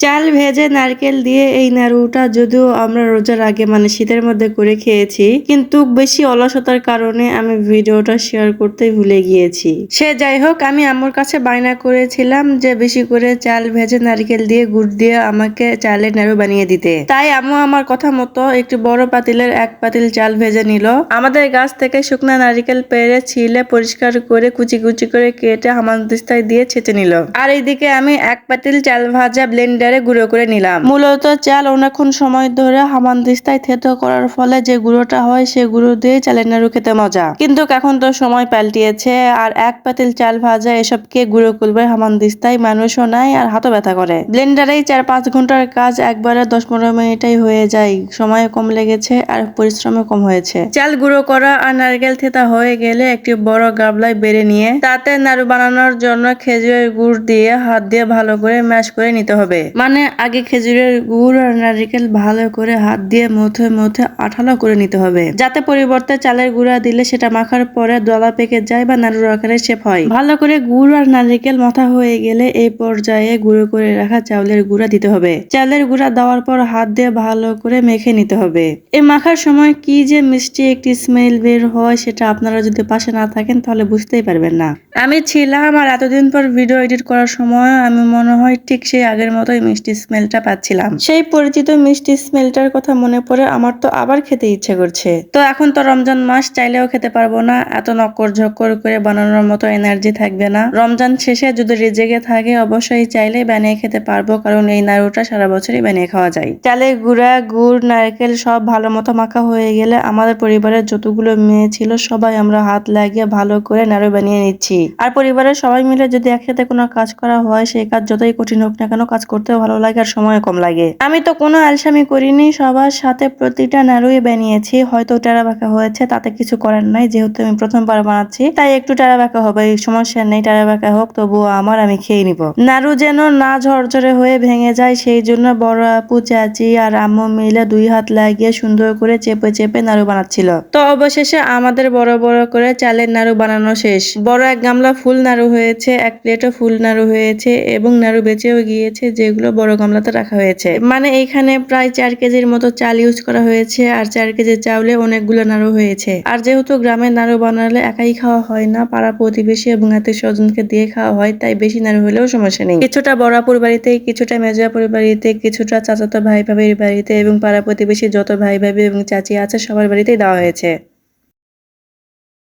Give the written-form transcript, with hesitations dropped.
চাল ভেজে নারকেল দিয়ে এই নাড়ুটা যদিও আমরা রোজার আগে মানে শীতের মধ্যে করে খেয়েছি, কিন্তু বেশি অলসতার কারণে আমি ভিডিওটা শেয়ার করতে ভুলে গিয়েছি। সে যাই হোক, আমি আম্মুর কাছে বায়না করেছিলাম যে বেশি করে চাল ভেজে নারকেল দিয়ে গুড় দিয়ে আমাকে চালের নাড়ু বানিয়ে দিতে। তাই আম্মু আমার কথা মতো একটি বড় পাতিলের 1 পাতিল চাল ভেজে নিল। আমাদের গাছ থেকে শুকনা নারকেল পেড়ে ছিলে পরিষ্কার করে কুচি কুচি করে কেটে হামানদিস্তায় দিয়ে ছেঁচে নিল। আর এইদিকে আমি 1 পাতিল চাল ভাজা ব্লেন্ডারে গুঁড়ো করে নিলাম। মূলত চাল অনেকক্ষণ সময় ধরে হামানদিস্তায় থেতো করার ফলে যে গুঁড়োটা হয় সে গুঁড়ো দিয়ে চালের নাড়ু খেতে মজা। কিন্তু এখন তো সময় পাল্টিয়েছে, আর 1 পাতিল চাল ভাজা এসবকে গুঁড়ো করবে হামানদিস্তায় মানুষও নাই, আর হাতও ব্যথা করে। ব্লেন্ডারেই 4-5 ঘন্টার কাজ একবারে 10-15 মিনিটেই হয়ে যায়। সময় কম লেগেছে আর পরিশ্রমও কম হয়েছে। চাল গুঁড়ো করা আর নারকেল থেতা হয়ে গেলে একটি বড় গামলায় বেড়ে নিয়ে তাতে নাড়ু বানানোর জন্য খেজুরের গুড় দিয়ে হাত দিয়ে ভালো করে ম্যাশ করে নিতে হবে। মানে আগে খেজুরের গুড় আর নারকেল ভালো করে হাত দিয়ে মথে মথে আঠালো করে নিতে হবে, যাতে পরিবর্তে চালের গুঁড়া দিলে সেটা মাখার পরে দলা পেকে যায় বা নাড়ুর আকারে শেপ হয়। ভালো করে গুড় আর নারকেল মাথা হয়ে গেলে এই পর্যায়ে গুঁড়ো করে রাখা চাউলের গুঁড়া দিতে হবে। চালের গুঁড়া দেওয়ার পর হাত দিয়ে ভালো করে মেখে নিতে হবে। এই মাখার সময় কি যে মিষ্টি একটি স্মেল বের হয়, সেটা আপনারা যদি পাশে না থাকেন তাহলে বুঝতেই পারবেন না। আমি ছিলাম, আর এতদিন পর ভিডিও এডিট করার সময় আমি মনে হয় ঠিক সেই আগের মতোই মিষ্টি স্মেলটা পাচ্ছিলাম। সেই পরিচিত মিষ্টি স্মেলটার কথা মনে পড়ে আমার তো আবার খেতে ইচ্ছে করছে। তো এখন তো রমজান মাস, চাইলেও খেতে পারবো না, এত নক্কর ঝক্কর করে বানানোর মতো এনার্জি থাকবে না। রমজান শেষে যদি রিজেকে থাকে অবশ্যই চাইলেই বানিয়ে খেতে পারবো, কারণ এই নাড়ুটা সারা বছরই বানিয়ে খাওয়া যায়। চালের গুঁড়া, গুড়, নারকেল সব ভালো মতো মাখা হয়ে গেলে আমাদের পরিবারের যতগুলো মেয়ে ছিল সবাই আমরা হাত লাগিয়ে ভালো করে নাড়ু বানিয়ে নিচ্ছি। আর পরিবারের সবাই মিলে যদি একসাথে কোনো কাজ করা হয়, সেই কাজ যতই কঠিন হোক না কেন কাজ করতেও ভালো লাগে আর সময় কম লাগে। আমি তো কোনো আলসামি করিনি, সবার সাথে প্রতিটা নাড়ুই বানিয়েছি। হয়তো টেরা বাঁকা হয়েছে, তাতে কিছু করার নাই, যেহেতু আমি প্রথমবার বানাচ্ছি তাই একটু টেরা বাঁকা হবে, সমস্যা নেই, টেরা বাঁকা হোক, তবুও আমি খেয়ে নিব। নাড়ু যেন না ঝরঝরে হয়ে ভেঙে যায়, সেই জন্য বড় আপু, চাচি আর আম্মু মিলে 2 হাত লাগিয়ে সুন্দর করে চেপে চেপে নাড়ু বানাচ্ছিল। তো অবশেষে আমাদের বড় বড় করে চালের নাড়ু বানানো শেষ। বড় 1 গামলা ফুল নাড়ু হয়েছে, 1 প্লেটও ফুল নাড়ু হয়েছে, এবং নাড়ু বেঁচেও গিয়েছে যেগুলো বড় গামলাতে রাখা হয়েছে। মানে এইখানে প্রায় 4 কেজির মতো চাল ইউজ করা হয়েছে, আর 4 কেজি চাউলে অনেকগুলো নাড়ু হয়েছে। আর যেহেতু গ্রামের নাড়ু বানালে একাই খাওয়া হয় না, পাড়া প্রতিবেশী এবং আত্মীয় স্বজনকে দিয়ে খাওয়া হয়, তাই বেশি নাড়ু হলেও সমস্যা নেই। কিছুটা বড় আপুর বাড়িতে, কিছুটা মেজো আপুর বাড়িতে, কিছুটা চাচাতো ভাই ভাবির বাড়িতে এবং পাড়া প্রতিবেশী যত ভাই ভাবি এবং চাচি আছে সবার বাড়িতেই দেওয়া হয়েছে।